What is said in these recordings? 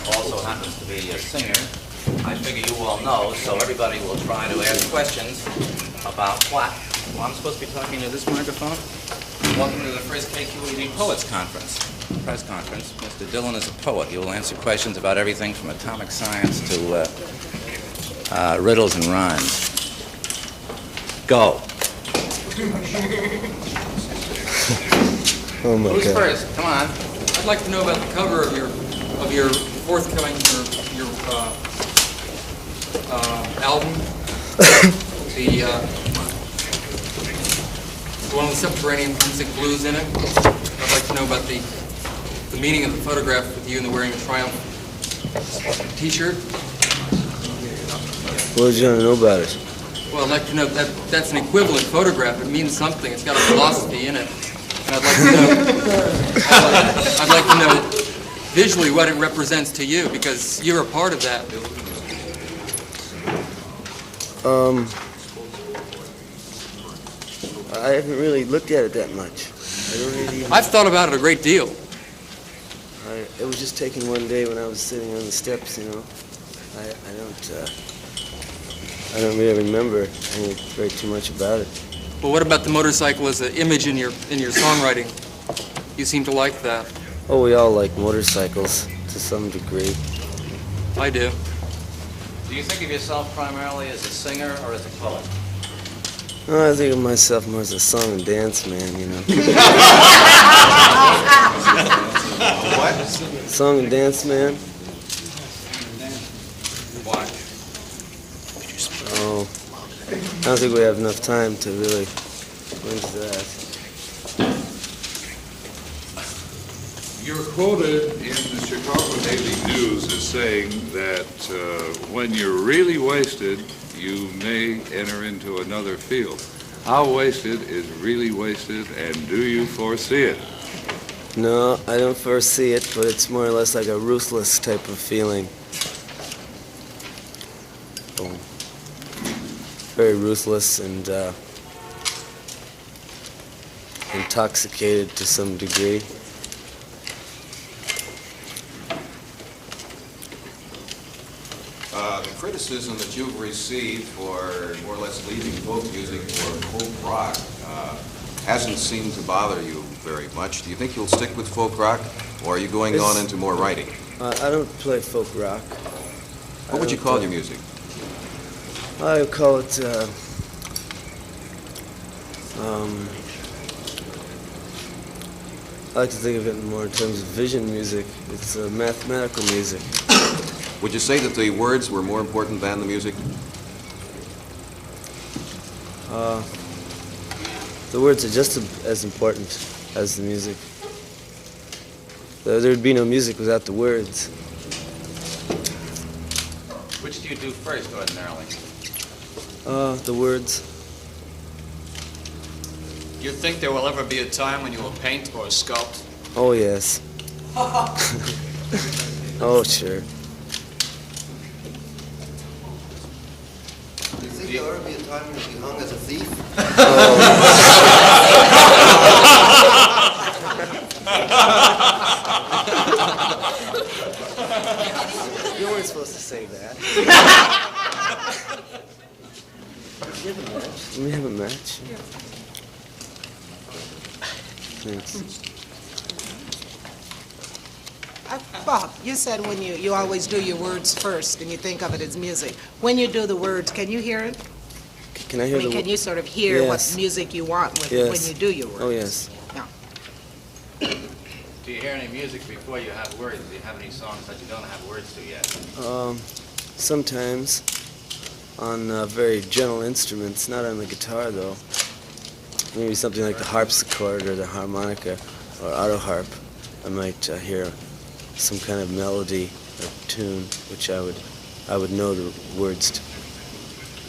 also happens to be a singer. I figure you all know, so everybody will try to ask questions about what. Well, I'm supposed to be talking to this microphone? Welcome to the first KQED Poets Conference, press conference. Mr. Dillon is a poet. He will answer questions about everything from atomic science to riddles and rhymes. Go. Oh my Who's God. first? Come on. I'd like to know about the cover of your forthcoming album. The one with subterranean music blues in it. I'd like to know about the meaning of the photograph with you wearing a Triumph T-shirt. What did you want to know about it? Well, I'd like to know that's an equivalent photograph. It means something. It's got a philosophy in it. And I'd like to know visually what it represents to you, because you're a part of that. I haven't really looked at it that much. I don't really. I've thought about it a great deal. It was just taken one day when I was sitting on the steps, you know. I don't really remember very too much about it. Well, what about the motorcycle as an image in your songwriting? You seem to like that. Oh, we all like motorcycles to some degree. I do. Do you think of yourself primarily as a singer or as a poet? Oh, I think of myself more as a song and dance man, you know. What? Song and dance man. Why? Oh, I don't think we have enough time to really go into that. You're quoted in the Chicago Daily News as saying that when you're really wasted, you may enter into another field. How wasted is really wasted, and do you foresee it? No, I don't foresee it, but it's more or less like a ruthless type of feeling. Oh. Very ruthless and intoxicated to some degree. The criticism that you've received for more or less leaving folk music for folk rock hasn't seemed to bother you very much. Do you think you'll stick with folk rock, or are you going on into more writing? I don't play folk rock. What would you call your music? I would call it I like to think of it more in terms of vision music. It's mathematical music. Would you say that the words were more important than the music? The words are just as important as the music. There would be no music without the words. Which do you do first, ordinarily? The words. You think there will ever be a time when you will paint or sculpt? Oh, yes. Oh, sure. Do you think there'll ever be a time when you'll be hung as a thief? You weren't supposed to say that. We have a match. We have a match. Thanks. Bob, you said when you always do your words first and you think of it as music. When you do the words, can you hear it? Can I hear the can you sort of hear Yes. what music you want with Yes. when you do your words? Oh, yes. No. Do you hear any music before you have words? Do you have any songs that you don't have words to yet? Sometimes on very gentle instruments, not on the guitar though. Maybe something like the harpsichord or the harmonica or auto harp. I might hear some kind of melody or tune which I would know the words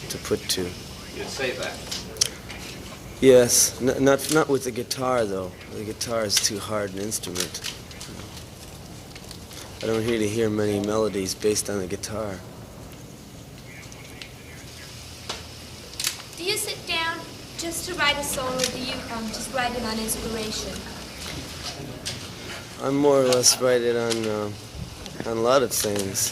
to put to. You'd say that. Yes, not with the guitar though. The guitar is too hard an instrument. I don't really hear many melodies based on the guitar. Do you sit down just to write a song, or do you just write it on inspiration? I more or less write it on on a lot of things.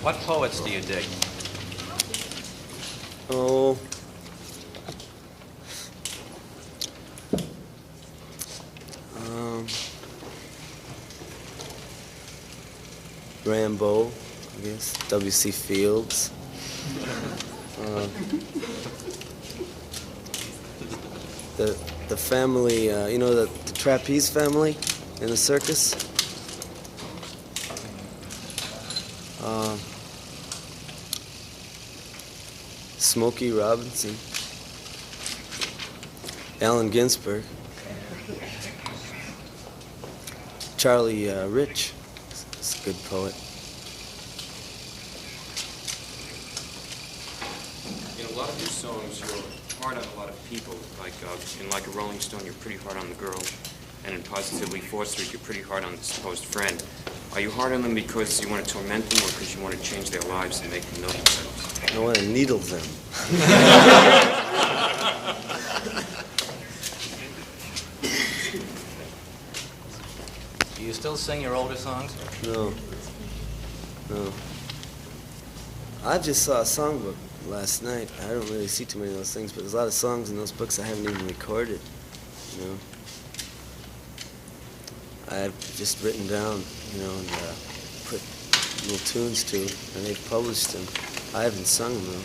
What poets do you dig? Oh, Rambo, I guess, W.C. Fields. The family, you know, the trapeze family in the circus. Smokey Robinson, Allen Ginsberg, Charlie Rich is a good poet. In a lot of your songs, you're hard on a lot of people. Like in Like a Rolling Stone, you're pretty hard on the girl. And in Positively 4th Street, you're pretty hard on the supposed friend. Are you hard on them because you want to torment them or because you want to change their lives and make them know themselves? I want to needle them. Do you still sing your older songs? No. I just saw a songbook last night. I don't really see too many of those things, but there's a lot of songs in those books I haven't even recorded, you know. I've just written down, you know, and put little tunes to, and they've published them. I haven't sung them,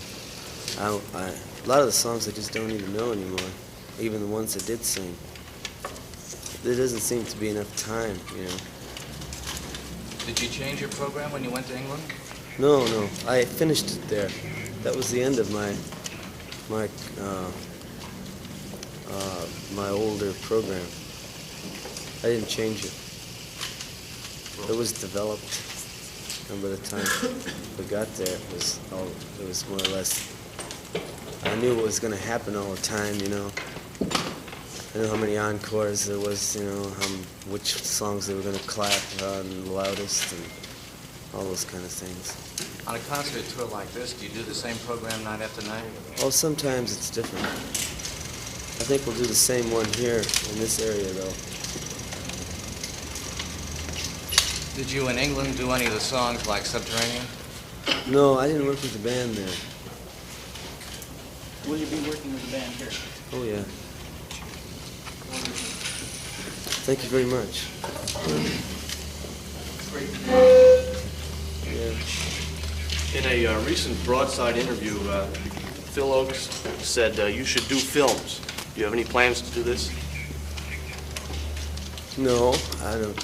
though. A lot of the songs I just don't even know anymore, even the ones I did sing. There doesn't seem to be enough time, you know. Did you change your program when you went to England? No, I finished it there. That was the end of my older program. I didn't change it. It was developed, and by the time we got there, it was more or less. I knew what was going to happen all the time, you know. I knew how many encores there was, you know, which songs they were going to clap on the loudest, and all those kind of things. On a concert tour like this, do you do the same program night after night? Oh, sometimes it's different. I think we'll do the same one here in this area, though. Did you in England do any of the songs like Subterranean? No, I didn't work with the band there. Will you be working with the band here? Oh, yeah. Thank you very much. Yeah. In a recent Broadside interview, Phil Oakes said you should do films. Do you have any plans to do this? No, I don't.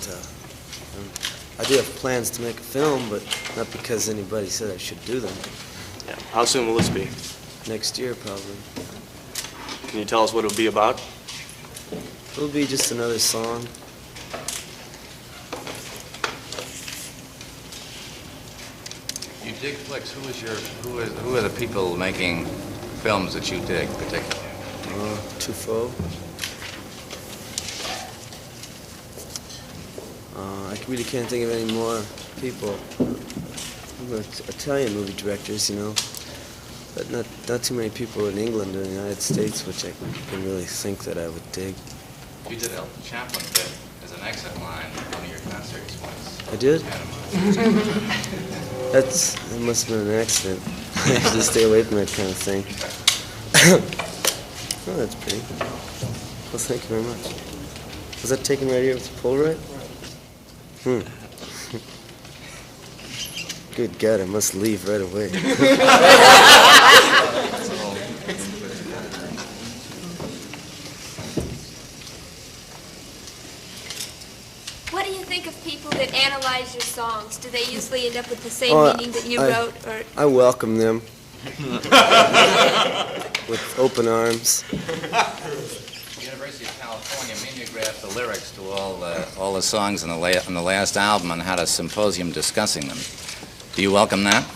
I do have plans to make a film, but not because anybody said I should do them. Yeah. How soon will this be? Next year, probably. Can you tell us what it'll be about? It'll be just another song. You dig flicks. Who are the people making films that you dig particularly? Truffaut. I really can't think of any more people. Italian movie directors, you know, but not too many people in England or the United States, which I can really think that I would dig. You did Elton Chaplin bit as an exit line in one of your concerts once. I did? That must have been an accident. I have to stay away from that kind of thing. Oh, that's pretty. Well, thank you very much. Was that taken right here with the Polaroid? Good God, I must leave right away. What do you think of people that analyze your songs? Do they usually end up with the same meaning that you wrote? Or I welcome them with open arms. University of California mimeographed the lyrics to all the songs on the last album and had a symposium discussing them. Do you welcome that?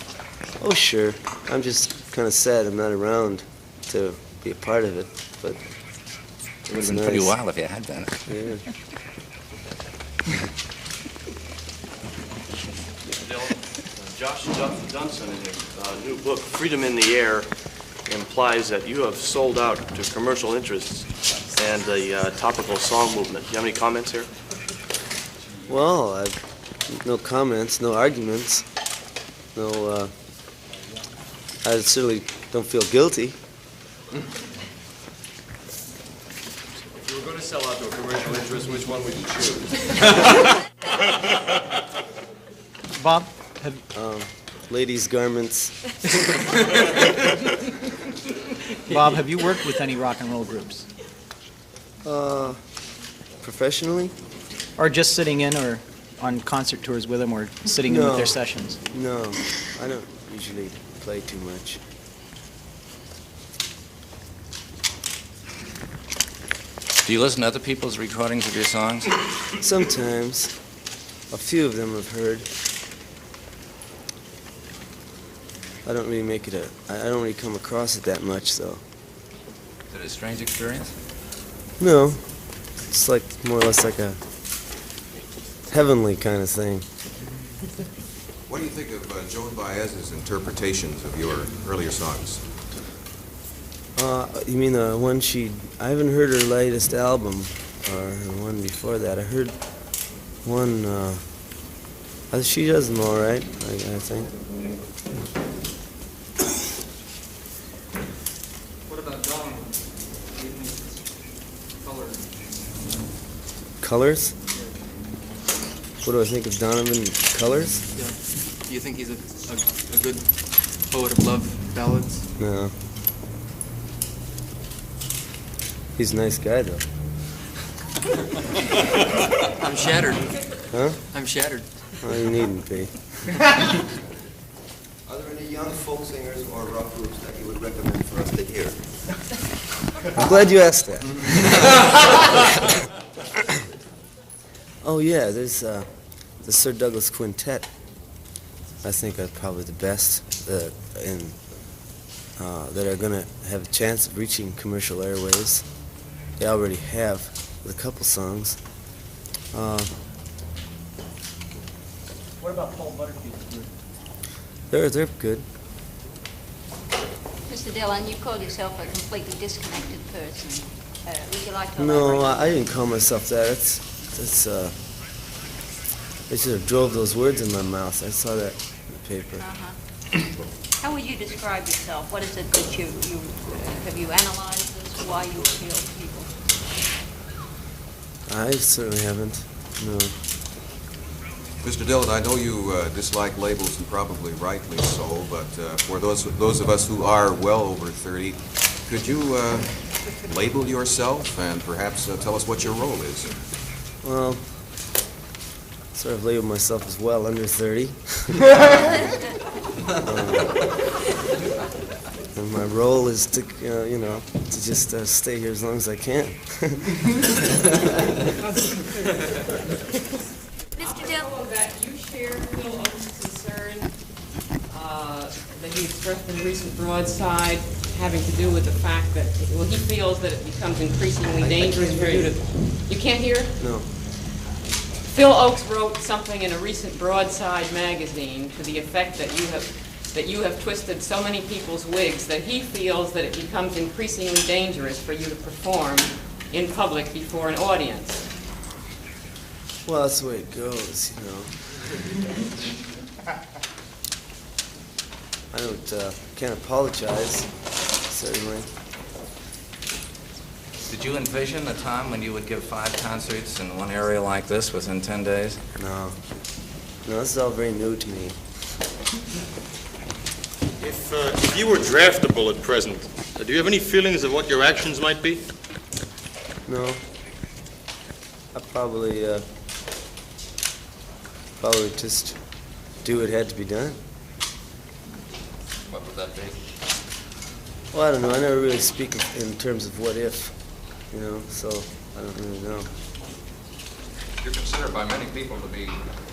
Oh, sure. I'm just kind of sad I'm not around to be a part of it, but It would have been pretty wild if you had been. Yeah. Josh Dunson, in his new book, Freedom in the Air, implies that you have sold out to commercial interests. and the topical song movement. Do you have any comments here? Well, no comments, no arguments, no. I certainly don't feel guilty. If you were going to sell out to a commercial interest, which one would you choose? Bob, Ladies' garments. Bob, have you worked with any rock and roll groups? Professionally? Or just sitting in or on concert tours with them or sitting in with their sessions? No, I don't usually play too much. Do you listen to other people's recordings of your songs? Sometimes. A few of them I've heard. I don't really make it I don't really come across it that much, though. Is it a strange experience? No. It's like more or less like a heavenly kind of thing. What do you think of Joan Baez's interpretations of your earlier songs? You mean the one I haven't heard her latest album, or the one before that. I heard one, she does them all right, I think. What about Dawn? Colors? What do I think of Donovan Colors? Yeah. Do you think he's a good poet of love ballads? No. He's a nice guy, though. I'm shattered. Huh? I'm shattered. Well, you needn't be. Are there any young folk singers or rock groups that you would recommend for us to hear? I'm glad you asked that. Oh, yeah, there's the Sir Douglas Quintet. I think are probably the best that are going to have a chance of reaching commercial airwaves. They already have with a couple songs. What about Paul Butterfield's group? They're good. Mr. Dillon, you call yourself a completely disconnected person. Would you like to No, elaborate? I didn't call myself that. They should have drove those words in my mouth. I saw that in the paper. How would you describe yourself? What is it that you have you analyzed this? Why you appeal to people? I certainly haven't. No. Mr. Dillon, I know you dislike labels, and probably rightly so, but for those of us who are well over 30, could you label yourself and perhaps tell us what your role is? Well, sort of label myself as well under 30. And my role is to, to just stay here as long as I can. Mr. Dillon. That you share Phil Oakes' concern that he expressed in a recent broadside having to do with the fact that, well, he feels that it becomes increasingly dangerous for you to... You can't hear? No. Phil Oakes wrote something in a recent broadside magazine to the effect that you have twisted so many people's wigs that he feels that it becomes increasingly dangerous for you to perform in public before an audience. Well, that's the way it goes, I can't apologize, certainly. Did you envision a time when you would give 5 concerts in one area like this within 10 days? No. No, this is all very new to me. If you were draftable at present, do you have any feelings of what your actions might be? No. I probably just do what had to be done. What would that be? Well, I don't know. I never really speak in terms of what if, so I don't really know. You're considered by many people to be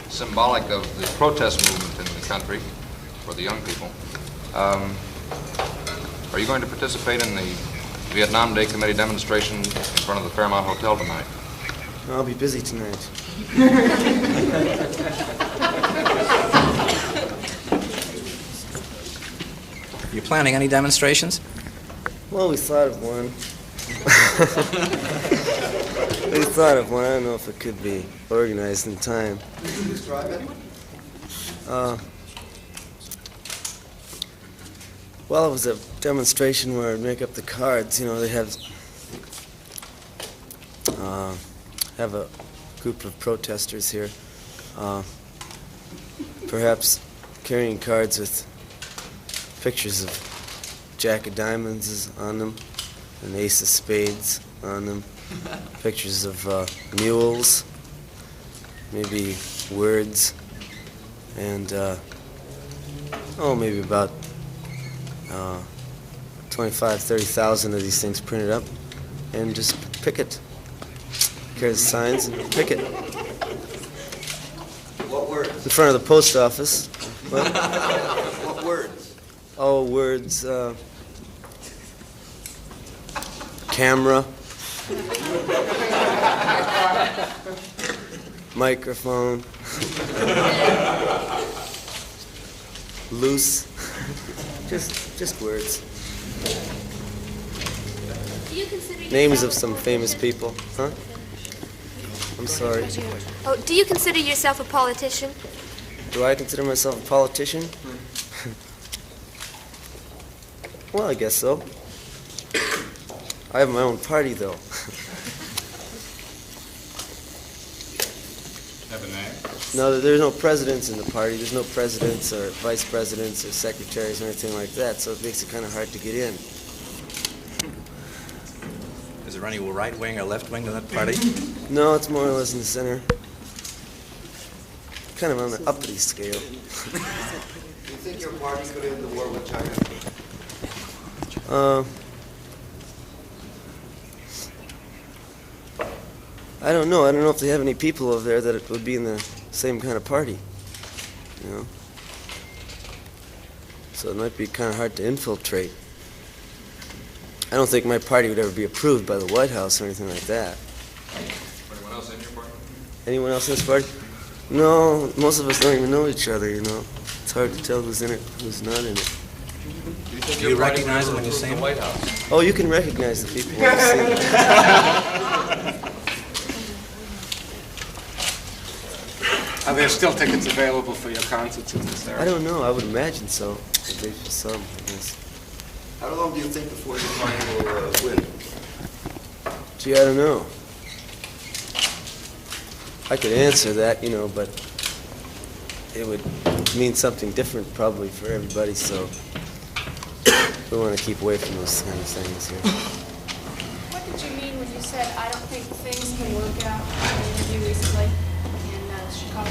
symbolic of the protest movement in the country for the young people. Are you going to participate in the Vietnam Day Committee demonstration in front of the Fairmont Hotel tonight? I'll be busy tonight. You planning any demonstrations? Well, we thought of one. We thought of one. I don't know if it could be organized in time. Can you describe it? Well, it was a demonstration where I'd make up the cards. You know, they have a group of protesters here, perhaps carrying cards with pictures of Jack of Diamonds is on them, and Ace of Spades on them, pictures of mules, maybe words, and maybe about 25,000-30,000 of these things printed up, and just pick it. Carry the signs and pick it. What words? In front of the post office. What? What words? Oh, words. Camera. Microphone. Loose. Just words. Do you consider Names yourself of some famous people. Huh? I'm sorry. Oh, do you consider yourself a politician? Do I consider myself a politician? Well, I guess so. I have my own party, though. Have a name? No, there's no presidents in the party. There's no presidents or vice presidents or secretaries or anything like that, so it makes it kind of hard to get in. Is there any right wing or left wing to that party? No, it's more or less in the center. Kind of on the uppity scale. Do you think your party could end the war with China? I don't know. I don't know if they have any people over there that it would be in the same kind of party. You know? So it might be kind of hard to infiltrate. I don't think my party would ever be approved by the White House or anything like that. Anyone else in your party? Anyone else in this party? No, most of us don't even know each other, you know. It's hard to tell who's in it, who's not in it. Do you recognize them when you see them? The White House. Oh, you can recognize the people when you see them. Are there still tickets available for your concerts in this area? I don't know. I would imagine so. Maybe for some, I guess. How long do you think before your party will win? Gee, I don't know. I could answer that, you know, but it would mean something different probably for everybody, so we want to keep away from those kind of things here. What did you mean when you said, I don't think things can work out in an interview recently in Chicago?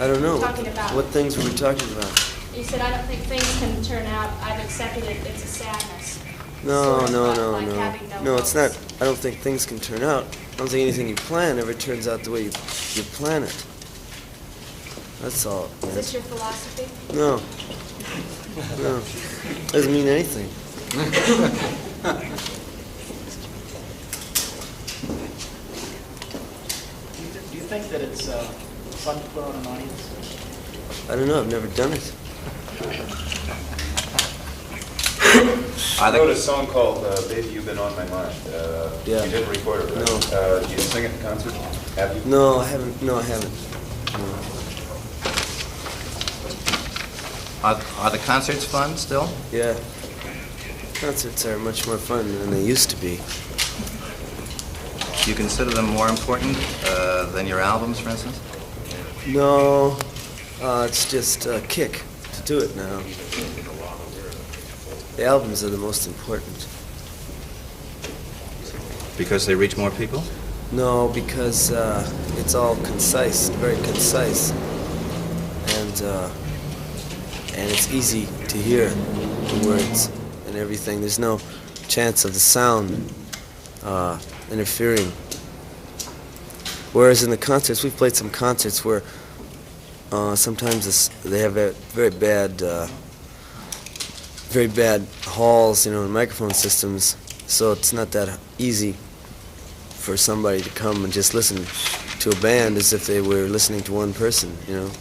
I don't know. Talking about- What things were we talking about? You said, I don't think things can turn out, I've accepted it, it's a sadness. No, Sort of no, like no, having no. no No, it's not. I don't think things can turn out. I don't think anything you plan ever turns out the way you plan it. That's all. Is this your philosophy? No. No. Doesn't mean anything. Do you think that it's fun to put on an audience? I don't know. I've never done it. I wrote a song called Baby, You've Been On My Mind. Yeah. You didn't record it, right? No. Do you sing at the concert? Have you? No, I haven't. No, I haven't. No. Are the concerts fun still? Yeah. Concerts are much more fun than they used to be. Do you consider them more important than your albums, for instance? No. It's just a kick to do it now. The albums are the most important. Because they reach more people? No, because it's all concise, very concise, and it's easy to hear the words and everything. There's no chance of the sound interfering. Whereas in the concerts, we've played some concerts where sometimes they have very bad halls, you know, and microphone systems, so it's not that easy for somebody to come and just listen to a band as if they were listening to one person, you know.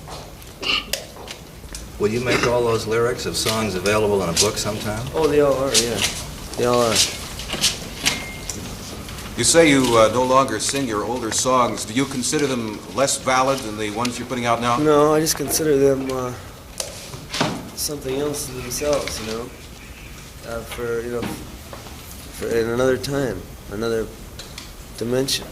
Will you make all those lyrics of songs available in a book sometime? Oh, they all are, yeah. They all are. You say you no longer sing your older songs. Do you consider them less valid than the ones you're putting out now? No, I just consider them something else in themselves, you know, for in another time, another dimension.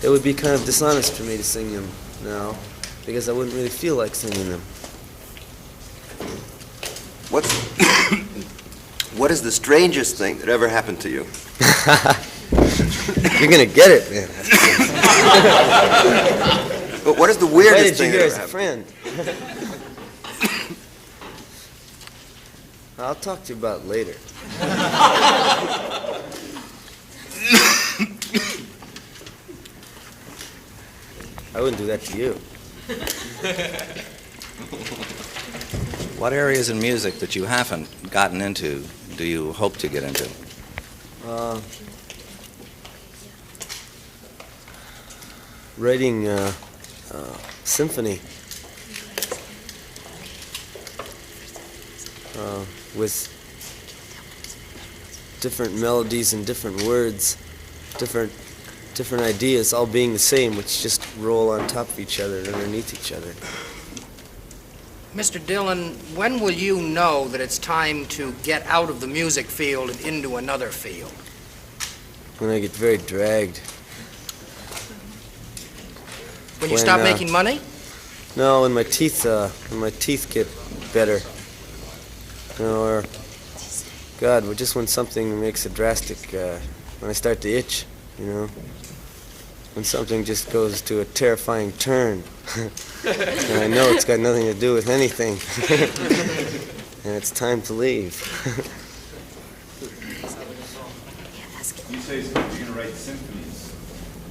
It would be kind of dishonest for me to sing them now, because I wouldn't really feel like singing them. What is the strangest thing that ever happened to you? You're gonna get it, man. But what is the weirdest thing that that ever ever happened? happened? Friend. I'll talk to you about it later. I wouldn't do that to you. What areas in music that you haven't gotten into do you hope to get into? Writing symphony with different melodies and different words, different ideas, all being the same, which just roll on top of each other and underneath each other. Mr. Dillon, when will you know that it's time to get out of the music field and into another field? When I get very dragged. When you stop making money? No, when my teeth get better. You know, or God, just when something makes a drastic, when I start to itch, you know, when something just goes to a terrifying turn, and I know it's got nothing to do with anything, and it's time to leave. You say you're going to write symphonies.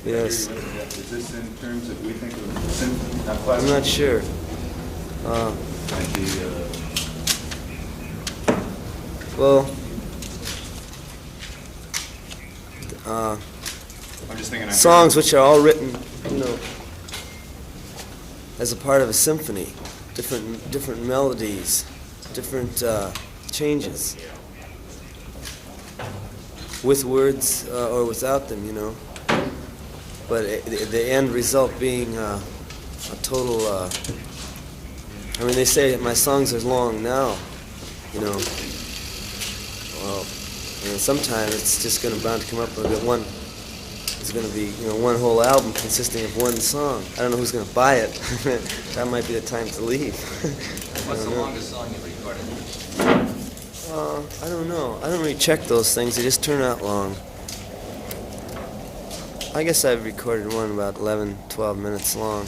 Yes. Is this in terms of, we think of symphony, not classical? I'm not sure. Well, I'm just thinking songs which are all written, you know, as a part of a symphony, different melodies, different changes, with words or without them, you know. But the end result being a total. I mean, they say my songs are long now, you know. Well, you know, sometime it's just bound to come up with one. It's going to be, you know, one whole album consisting of one song. I don't know who's going to buy it. That might be the time to leave. What's the longest song you recorded? I don't know. I don't really check those things. They just turn out long. I guess I've recorded one about 11, 12 minutes long.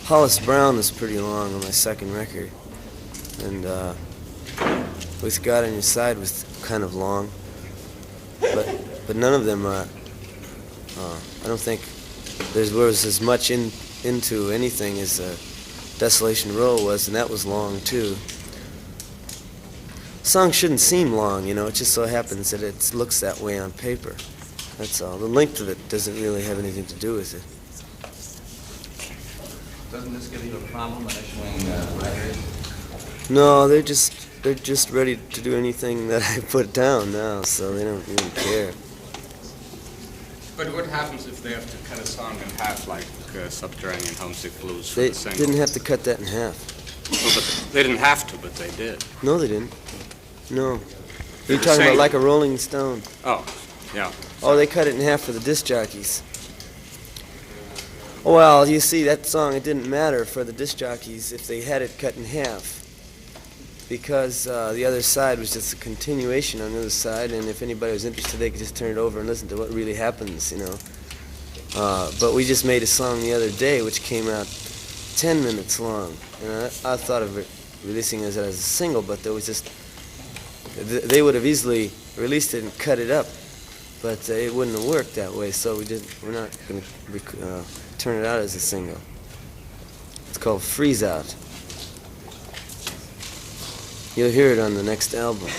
Hollis Brown was pretty long on my second record. And With God on Your Side was kind of long. But none of them are, I don't think there was as much into anything as Desolation Row was, and that was long too. Songs shouldn't seem long, you know, it just so happens that it looks that way on paper. That's all. The length of it doesn't really have anything to do with it. Doesn't this give you a problem issuing records? No, they're just ready to do anything that I put down now, so they don't even care. But what happens if they have to cut a song in half, like Subterranean Homesick Blues for They the single? didn't have to cut that in half. Well, but they didn't have to, but they did. No, they didn't. No. You're The talking same. about Like a Rolling Stone. Oh, yeah. Oh, they cut it in half for the disc jockeys. Well, you see, that song, it didn't matter for the disc jockeys if they had it cut in half, because the other side was just a continuation on the other side, and if anybody was interested, they could just turn it over and listen to what really happens, you know. But we just made a song the other day which came out 10 minutes long, and I thought of it, releasing it as a single, but there was just, they would have easily released it and cut it up, but it wouldn't have worked that way, so we're not going to turn it out as a single. It's called Freeze Out. You'll hear it on the next album.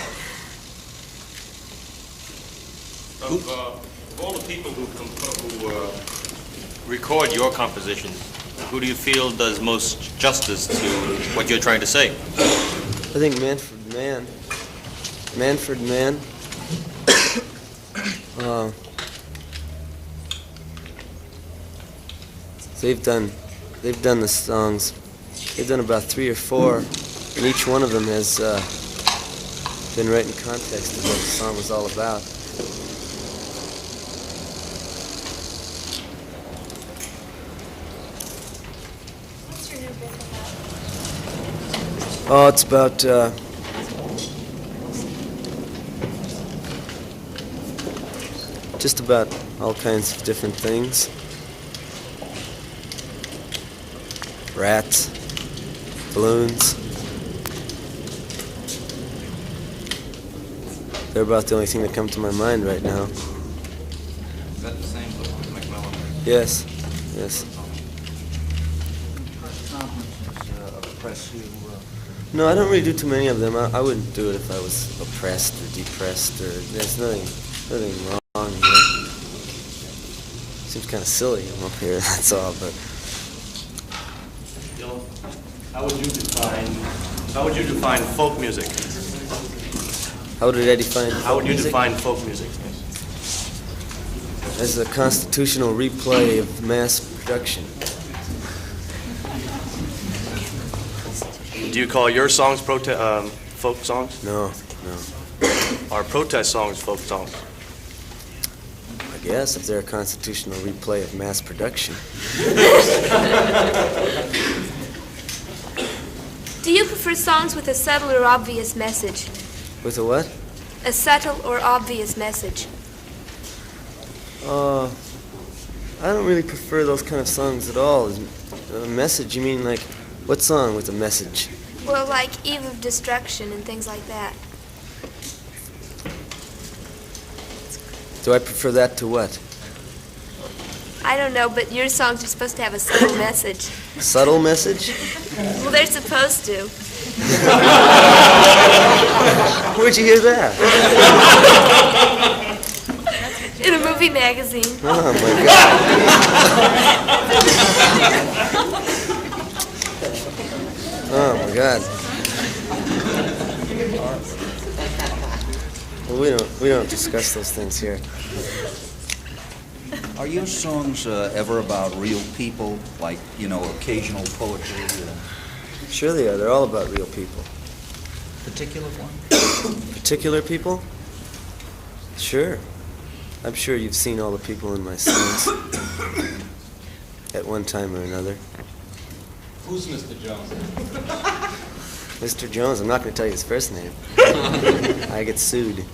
Of all the people who record your compositions, who do you feel does most justice to what you're trying to say? I think Manfred Manfred Mann. They've done the songs. They've done about 3 or 4, and each one of them has been right in context of what the song was all about. What's your new book about? Oh, it's about just about all kinds of different things. Rats, balloons. They're about the only thing that come to my mind right now. Is that the same book with Macmillan? Yes, yes. No, I don't really do too many of them. I wouldn't do it if I was oppressed or depressed, or there's nothing wrong here. Seems kind of silly I'm up here, that's all, but How would you define folk music? how did I define How would you music? define folk music? As a constitutional replay of mass production. Do you call your songs folk songs? No. Are protest songs folk songs? I guess if they're a constitutional replay of mass production. Do you prefer songs with a subtle or obvious message? With a what? A subtle or obvious message. I don't really prefer those kind of songs at all. A message, you mean like, what song with a message? Well, like Eve of Destruction and things like that. Do I prefer that to what? I don't know, but your songs are supposed to have a subtle message. Subtle message? Well, they're supposed to. Where'd you hear that? In a movie magazine. Oh my God. Oh my God. Well, we don't discuss those things here. Are your songs ever about real people, like, occasional poetry? Sure they are. They're all about real people. Particular one? Particular people? Sure. I'm sure you've seen all the people in my songs at one time or another. Who's Mr. Jones? Mr. Jones, I'm not going to tell you his first name. I get sued.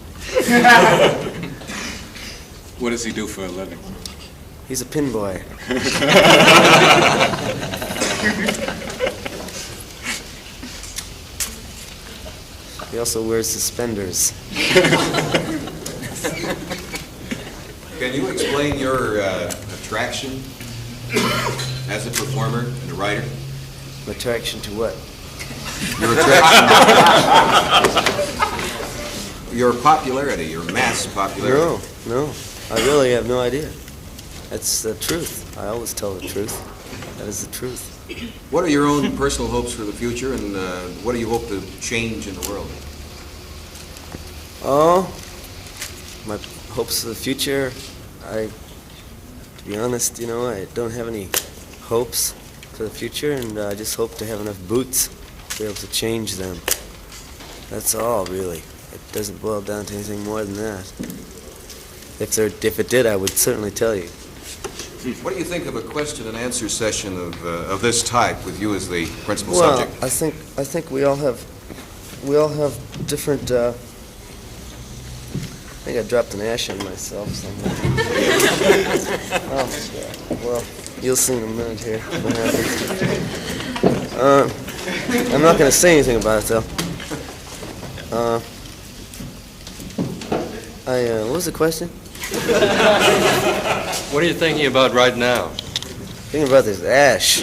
What does he do for a living? He's a pin boy. He also wears suspenders. Can you explain your attraction as a performer and a writer? Attraction to what? Your attraction. Your popularity, your mass popularity. No. I really have no idea. That's the truth. I always tell the truth. That is the truth. What are your own personal hopes for the future, and what do you hope to change in the world? Oh, my hopes for the future, to be honest, I don't have any hopes for the future, and I just hope to have enough boots to be able to change them. That's all, really. It doesn't boil down to anything more than that. If it did, I would certainly tell you. What do you think of a question and answer session of this type with you as the principal Well, subject? I think we all have different. I think I dropped an ash on myself somewhere. Oh, well, you'll see in a minute here what happens. I'm not going to say anything about it, though. What was the question? What are you thinking about right now? Thinking about this ash.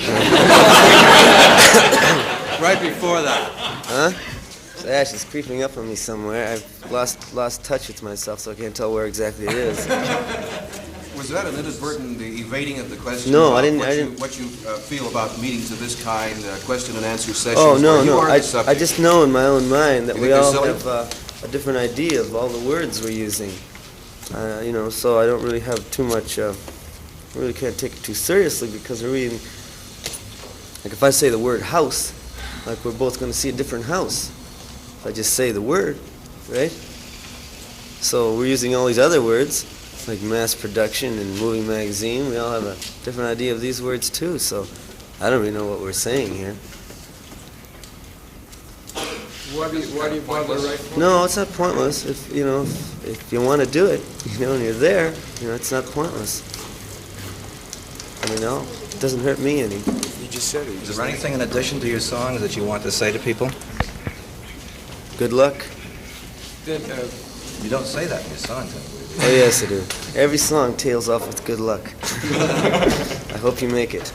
Right before that. Huh? This ash is creeping up on me somewhere. I've lost touch with myself, so I can't tell where exactly it is. Was that an inadvertent evading of the question? No, about I didn't. What you feel about meetings of this kind, question and answer sessions? Oh, no, where you no. are the I subject? just know in my own mind that You we think all they're have a different idea of all the words we're using. You know, so I don't really have too much, really can't take it too seriously because we're reading, like if I say the word house, like we're both going to see a different house. If I just say the word, right? So we're using all these other words, like mass production and movie magazine. We all have a different idea of these words too, so I don't really know what we're saying here. Why do you bother to write? No, it's not pointless. If you know, if you want to do it, you know, and you're there, you know, it's not pointless. I mean, no, it doesn't hurt me any. You just said it. Is there anything in addition to your songs that you want to say to people? Good luck. Then, You don't say that in your songs. Oh yes, I do. Every song tails off with good luck. I hope you make it.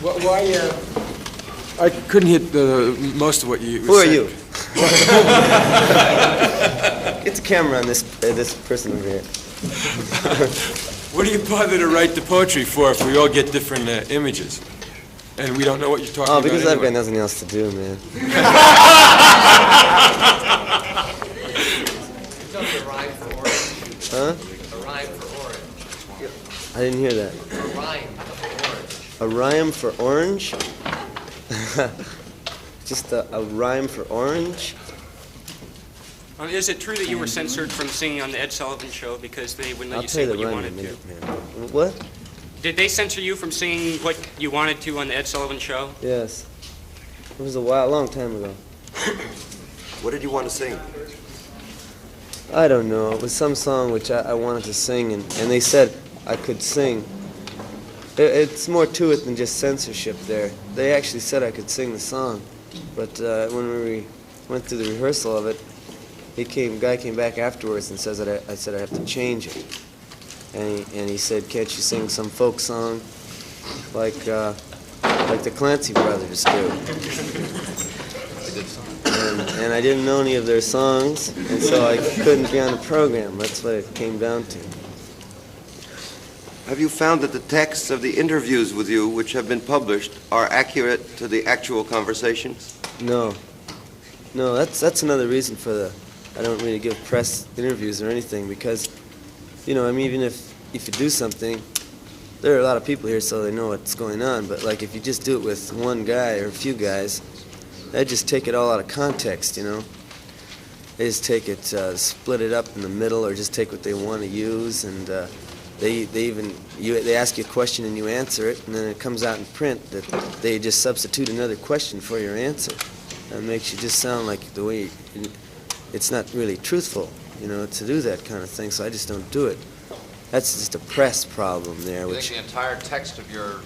Why? I couldn't hit most of what you. Who are said. you? Get the camera on this person over here. What do you bother to write the poetry for if we all get different images? And we don't know what you're talking about. Oh, because I've anyway. got nothing else to do, man. It's only a rhyme for orange. Huh? A rhyme for orange. I didn't hear that. A rhyme for orange. A rhyme for orange? Just a rhyme for orange? Is it true that you were censored from singing on the Ed Sullivan Show because they wouldn't let I'll you tell sing you what the you rhyme in a wanted minute, to? man. What? Did they censor you from singing what you wanted to on the Ed Sullivan Show? Yes. It was a long time ago. What did you want to sing? I don't know. It was some song which I wanted to sing, and they said I could sing. It's more to it than just censorship there. They actually said I could sing the song, but when we went through the rehearsal of it, guy came back afterwards and says that I said I have to change it. And he said, can't you sing some folk song like the Clancy Brothers do? And I didn't know any of their songs, and so I couldn't be on the program. That's what it came down to. Have you found that the texts of the interviews with you, which have been published, are accurate to the actual conversations? No. No, that's another reason for I don't really give press interviews or anything, because, you know, I mean, even if you do something, there are a lot of people here so they know what's going on, but like if you just do it with one guy or a few guys, they just take it all out of context, you know. They just take it, split it up in the middle, or just take what they want to use, and they ask you a question and you answer it, and then it comes out in print that they just substitute another question for your answer. That makes you just sound like the way it's not really truthful, you know, to do that kind of thing. So I just don't do it. That's just a press problem there. You think the entire text of your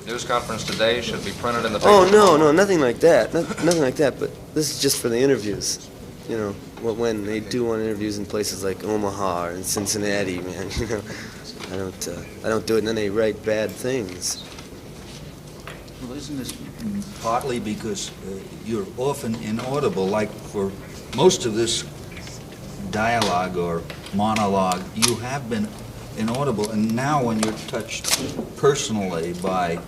news conference today should be printed in the paper? Oh no, nothing like that. Nothing like that. But this is just for the interviews. You know, when they do want interviews in places like Omaha and Cincinnati, man. You know, I don't do it, and then they write bad things. Well, isn't this partly because you're often inaudible, like for most of this dialogue or monologue, you have been inaudible, and now when you're touched personally by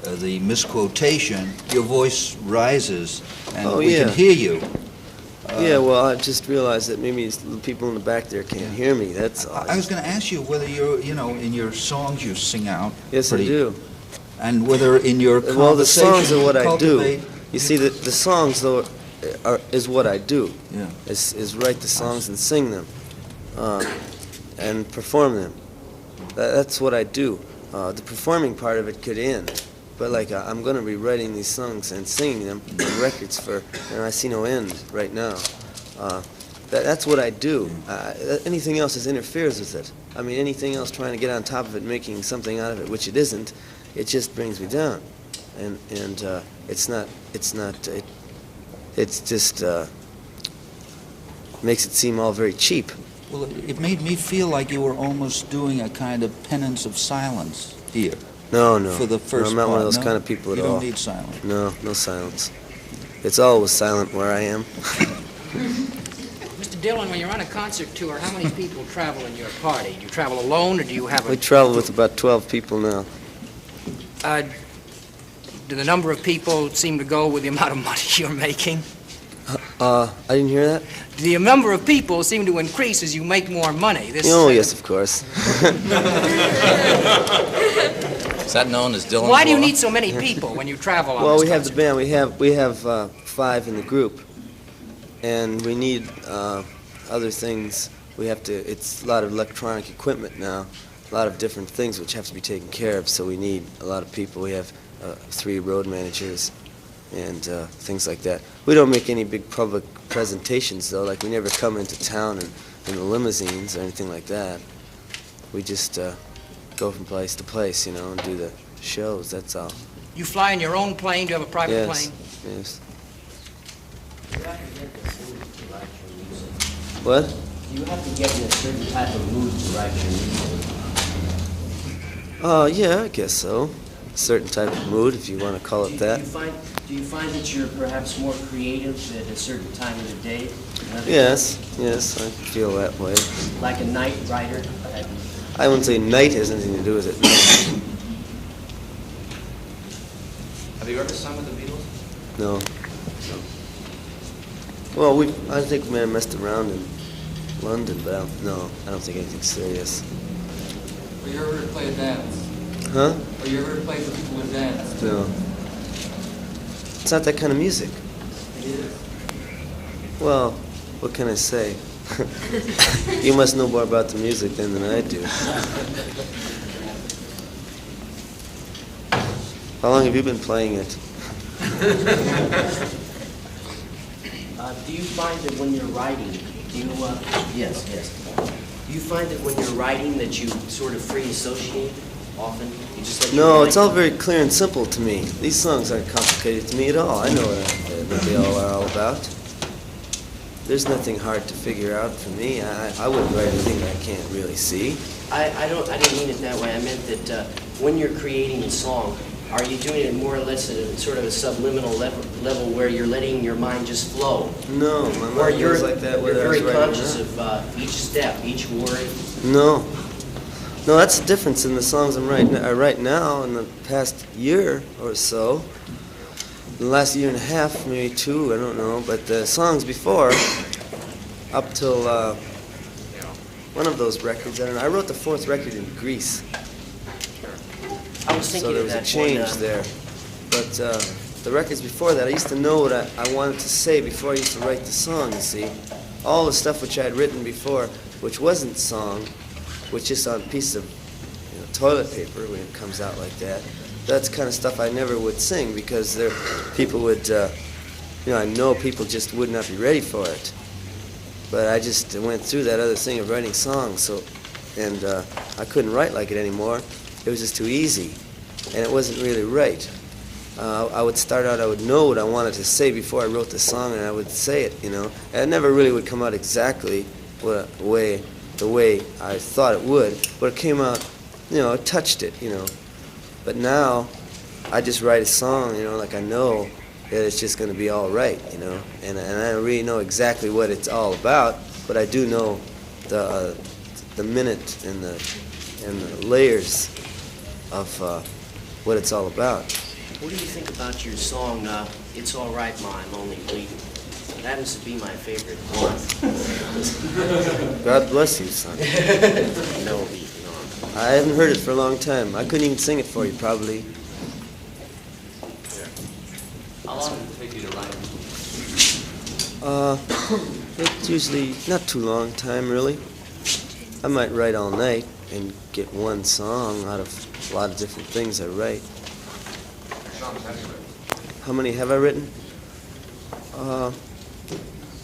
the misquotation, your voice rises, and we can hear you. Yeah, well, I just realized that maybe the people in the back there can't hear me, that's all. I was going to ask you whether you're, you know, in your songs you sing out. Yes, I do. And whether in your conversation well, the songs are what I do. cultivate- You see, the songs, though, is what I do. Yeah. Is write the songs and sing them, and perform them. That's what I do. The performing part of it could end, but like I'm going to be writing these songs and singing them on records for, and I see no end right now. That's what I do. Anything else just interferes with it. I mean, anything else trying to get on top of it, making something out of it, which it isn't, it just brings me down, and it's just makes it seem all very cheap. Well, it made me feel like you were almost doing a kind of penance of silence here. No. For the first I'm not one of part, those no? kind of people at all. You don't need silence. No silence. It's always silent where I am. Mr. Dylan, when you're on a concert tour, how many people travel in your party? Do you travel alone, or do you have a... We travel with about 12 people now. Do the number of people seem to go with the amount of money you're making? I didn't hear that? The number of people seem to increase as you make more money. Oh, yes, of course. Is that known as Dylan's Why do you Law? need so many people when you travel on Well, this we have the concert? band. We have 5 in the group, and we need other things. We have to. It's a lot of electronic equipment now, a lot of different things which have to be taken care of. So we need a lot of people. We have 3 road managers and things like that. We don't make any big public presentations though. Like we never come into town in the limousines or anything like that. We just go from place to place, you know, and do the shows. That's all. You fly in your own plane? Do you have a private plane? Yes. What? You have to get in a certain type of mood to write your music. Yeah, I guess so. A certain type of mood, if you want to call it that. Do you find that you're perhaps more creative at a certain time of the day? Yes, I feel that way. Like a night writer? I wouldn't say night has anything to do with it. No. Have you ever sung with the Beatles? No. Well, I think we may have messed around in London, but I don't think anything serious. Were you ever to play a dance? Huh? Were you ever to play for people to dance? No. It's not that kind of music. It is. Well, what can I say? You must know more about the music than I do. How long have you been playing it? Do you find that when you're writing, yes. Do you find that when you're writing that you sort of free associate often? You just let No, your it's all very clear and simple to me. These songs aren't complicated to me at all. I know what they all are all about. There's nothing hard to figure out for me. I wouldn't write anything that I can't really see. I didn't mean it that way. I meant that when you're creating a song, are you doing it more or less at a sort of a subliminal level where you're letting your mind just flow? No, my mind goes like that. You're whether I was very writing or conscious not. of each step, each word. No, that's the difference in the songs I write now in the past year or so. The last year and a half, maybe 2, I don't know. But the songs before, up till one of those records, I don't know. I wrote the 4th record in Greece. I was thinking So there of was a that change one, there. But the records before that, I used to know what I wanted to say before I used to write the song, you see. All the stuff which I had written before, which wasn't song, which is on a piece of toilet paper when it comes out like that, that's kind of stuff I never would sing because people would, I know people just would not be ready for it. But I just went through that other thing of writing songs, and I couldn't write like it anymore. It was just too easy, and it wasn't really right. I would start out, I would know what I wanted to say before I wrote the song, and I would say it, And it never really would come out exactly the way I thought it would, but it came out, it touched it, But now, I just write a song, like I know that it's just going to be all right, And I don't really know exactly what it's all about, but I do know the minute and the layers of what it's all about. What do you think about your song, It's All Right, Ma, I'm Only Bleeding? It happens to be my favorite one. God bless you, son. No. I haven't heard it for a long time. I couldn't even sing it for you, probably. How long does it take you to write? It's usually not too long time, really. I might write all night and get one song out of a lot of different things I write. How many have I written?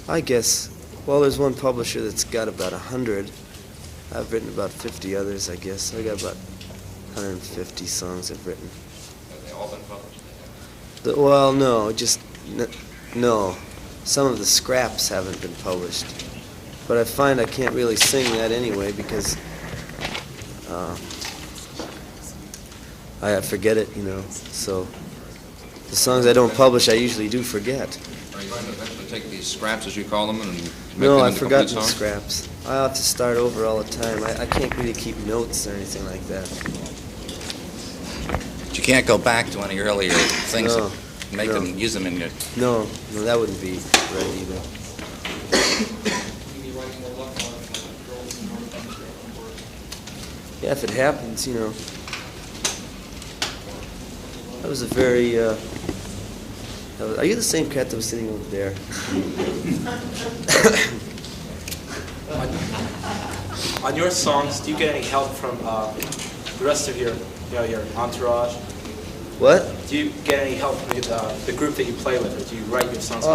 I guess, there's one publisher that's got about 100. I've written about 50 others, I guess. I got about 150 songs I've written. Have they all been published? No. Some of the scraps haven't been published. But I find I can't really sing that anyway because I forget it, So the songs I don't publish, I usually do forget. Are you going to eventually take these scraps, as you call them, and No, them I into forgot complete the songs? scraps. I have to start over all the time. I can't really keep notes or anything like that. But you can't go back to any earlier things No, and make no. them, use them in your... No, that wouldn't be right either. Yeah, if it happens, you know. That was a very, are you the same cat that was sitting over there? On your songs, do you get any help from the rest of your entourage? What? Do you get any help from the group that you play with, or do you write your songs?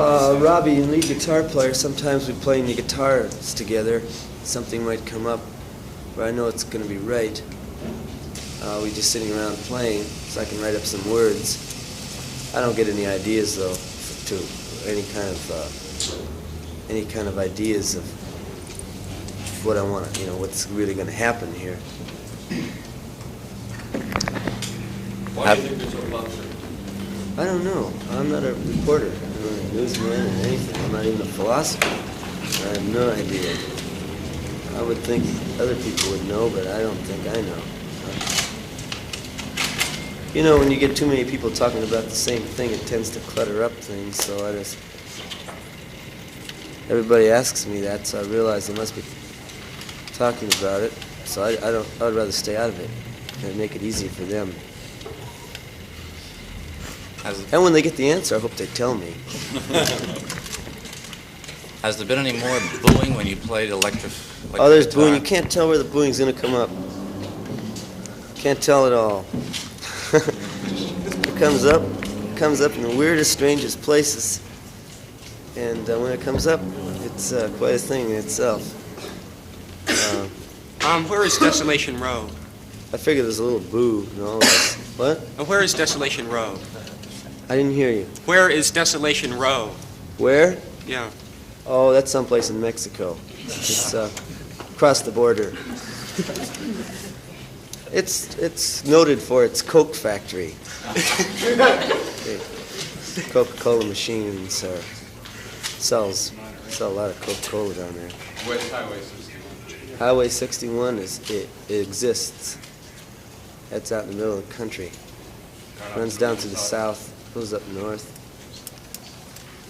Robbie, the lead guitar player, sometimes we play the guitars together. Something might come up where I know it's going to be right. We just sitting around playing, so I can write up some words. I don't get any ideas though, to any kind of ideas of what I want to, you know, what's really going to happen here. Why do you think they're so popular? I don't know. I'm not a reporter. I'm not a newsman or anything. I'm not even a philosopher. I have no idea. I would think other people would know, but I don't think I know. You know, when you get too many people talking about the same thing, it tends to clutter up things, so I just... Everybody asks me that, so I realize they must be talking about it, so I would rather stay out of it and make it easier for them. And when they get the answer, I hope they tell me. Has there been any more booing when you played electric Oh, there's guitar? booing. You can't tell where the booing's going to come up. Can't tell at all. It comes up in the weirdest, strangest places. And when it comes up, it's quite a thing in itself. Where is Desolation Row? I figure there's a little boo and all this. What? Where is Desolation Row? I didn't hear you. Where is Desolation Row? Where? Yeah. Oh, that's someplace in Mexico. It's across the border. It's noted for its Coke factory. Coca-Cola machines sell a lot of Coca-Cola down there. Where's Highway 61? Highway 61 it exists. That's out in the middle of the country. Runs down to the south, goes up north.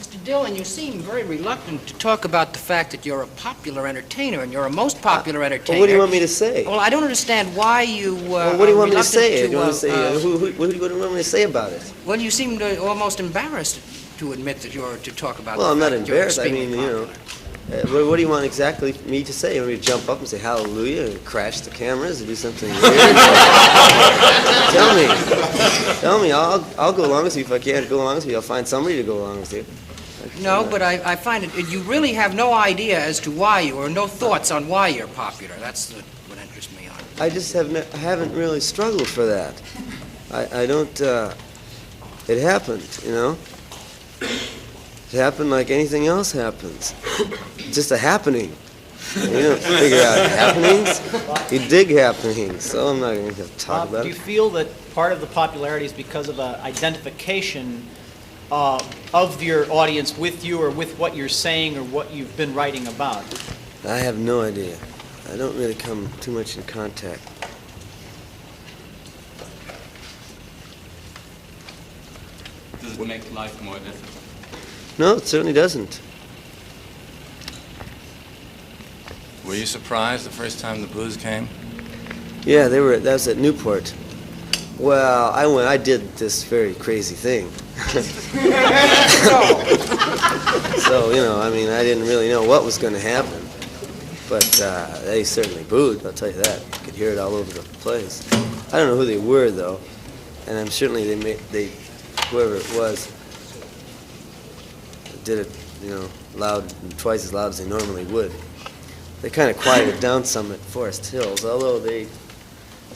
Mr. Dillon, you seem very reluctant to talk about the fact that you're a popular entertainer, and you're a most popular entertainer. Well, what do you want me to say? Well, I don't understand why you Well, what do you want me to say? what do you want me to say about it? Well, you seem almost embarrassed to admit that you're to talk about. Well, the I'm not fact that you're embarrassed. I extremely mean, you know, what do you want exactly me to say? You want me to jump up and say hallelujah and crash the cameras and do something weird? Tell me. I'll go along with you. If I can't go along with you, I'll find somebody to go along with you. No, but I find it, you really have no idea as to why you, or no thoughts on why you're popular. That's what interests me on it. I just haven't really struggled for that. I don't, it happened, you know? It happened like anything else happens. It's just a happening. You don't figure out happenings. You dig happenings. So I'm not going to talk about Do you it. feel that part of the popularity is because of an identification of your audience with you or with what you're saying or what you've been writing about? I have no idea. I don't really come too much in contact. Does it make life more difficult? No, it certainly doesn't. Were you surprised the first time the blues came? Yeah, that was at Newport. Well, I did this very crazy thing. So, you know, I mean, I didn't really know what was going to happen. But they certainly booed, I'll tell you that. You could hear it all over the place. I don't know who they were, though. And I'm certainly whoever it was, did it, you know, loud, twice as loud as they normally would. They kind of quieted down some at Forest Hills, although they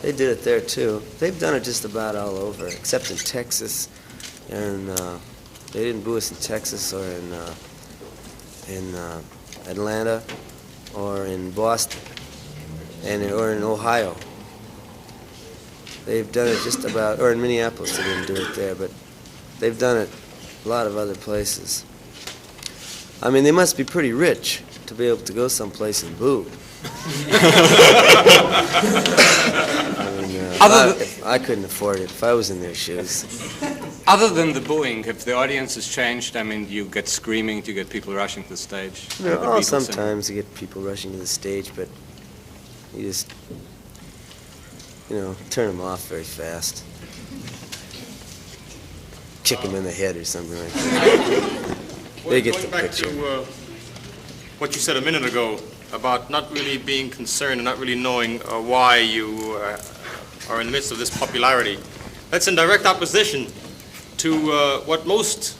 did it there too. They've done it just about all over, except in Texas, and they didn't boo us in Texas or in Atlanta or in Boston or in Ohio. They've done it just about, or in Minneapolis. They didn't do it there, but they've done it a lot of other places. I mean, they must be pretty rich to be able to go someplace and boo. I mean, I couldn't afford it if I was in their shoes. Other than the booing, if the audience has changed, I mean, you get screaming, do you get people rushing to the stage? No, sometimes you get people rushing to the stage, but you just, turn them off very fast. Kick them in the head or something like that. They get the picture. Going back to what you said a minute ago about not really being concerned and not really knowing why you are in the midst of this popularity, that's in direct opposition to what most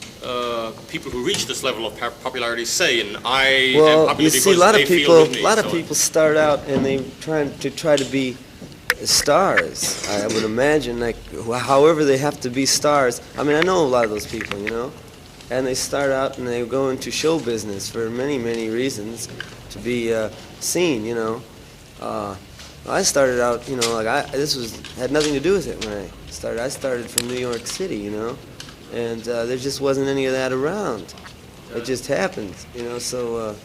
people who reach this level of popularity say, and I am popular because they feel with me. A lot of people start out and they try to be stars. I would imagine, like, however they have to be stars. I mean, I know a lot of those people, and they start out and they go into show business for many, many reasons to be seen. I started out, had nothing to do with it when I started. I started from New York City, and there just wasn't any of that around. It just happened, so...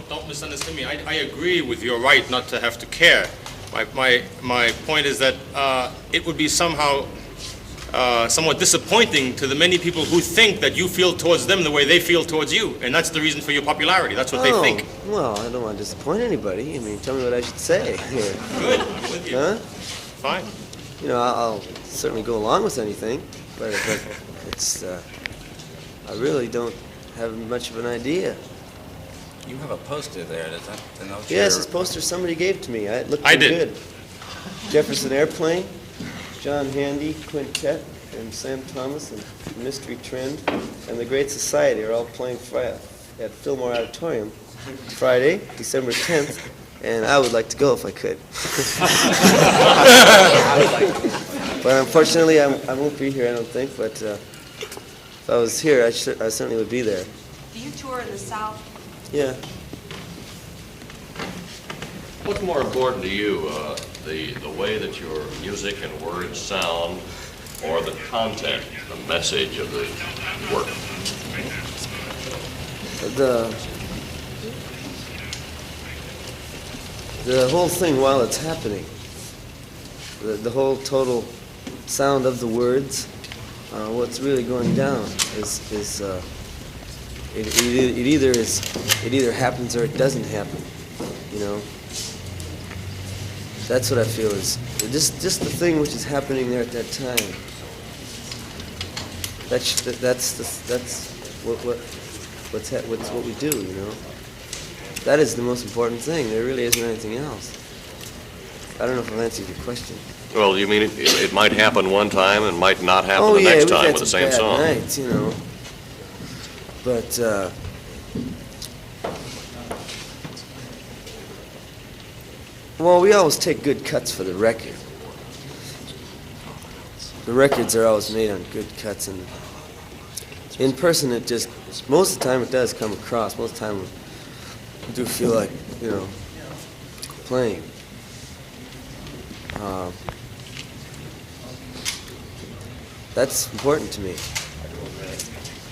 Don't misunderstand me. I agree with your right not to have to care. My point is that it would be somehow somewhat disappointing to the many people who think that you feel towards them the way they feel towards you, and that's the reason for your popularity. That's what they think. Well, I don't want to disappoint anybody. I mean, tell me what I should say here. Good, I'm with you. Huh? Fine. I'll certainly go along with anything, but it's I really don't have much of an idea. You have a poster there. Does that denote Yes, your... this poster somebody gave to me. It looked I pretty did. good. Jefferson Airplane, John Handy Quintet, and Sam Thomas, and Mystery Trend, and the Great Society are all playing at Fillmore Auditorium Friday, December 10th, and I would like to go if I could. But unfortunately, I won't be here, I don't think, but if I was here, I certainly would be there. Do you tour in the South? Yeah. What's more important to you, the way that your music and words sound, or the content, the message of the work? The whole thing while it's happening, the whole total sound of the words, what's really going down is it either happens or it doesn't happen, That's what I feel is just the thing which is happening there at that time. That's what we do, That is the most important thing. There really isn't anything else. I don't know if I've answered your question. Well, you mean it might happen one time and might not happen the next time with the same song? Nights, But well, we always take good cuts for the record. The records are always made on good cuts, and in person it just, most of the time it does come across. Most of the time I do feel like, playing. That's important to me.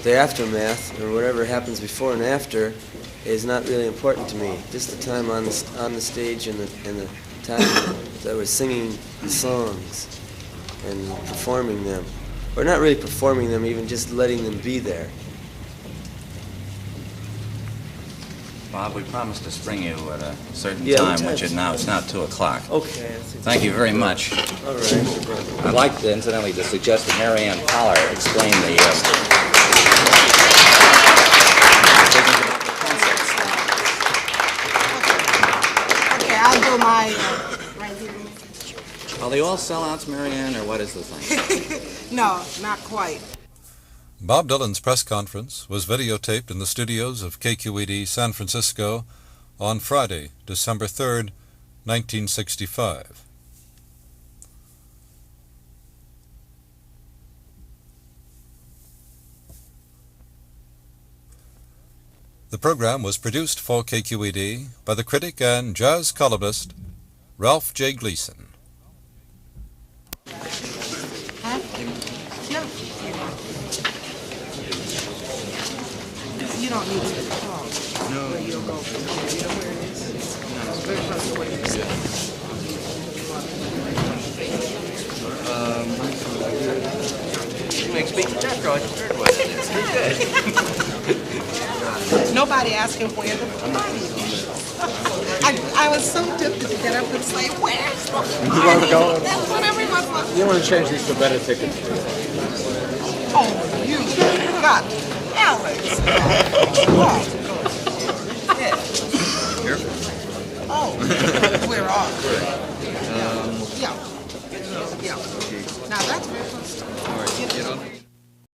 The aftermath, or whatever happens before and after, is not really important to me. Just the time on the stage and the time that we're singing the songs and performing them. Or not really performing them, even just letting them be there. Bob, we promised to spring you at a certain Yeah, time, what which is now, it's now 2 o'clock. Okay. Thank you very much. All right. I'd like, incidentally, to suggest that Mary Ann Pollard explain the... Okay, I'll do my right here. Are they all sellouts, Mary Ann, or what is the thing? No, not quite. Bob Dylan's press conference was videotaped in the studios of KQED San Francisco on Friday, December 3rd, 1965. The program was produced for KQED by the critic and jazz columnist Ralph J. Gleason. Huh? No. You don't need to talk. No. You don't go. makes me after all, I just heard one. It's pretty good. Nobody asked him where the party is. I was so tempted to get up and say, where's the party? That's what everyone wants. You want to change these for better tickets? Oh, you got Alex. Oh, we're on. Yeah. Now that's very close.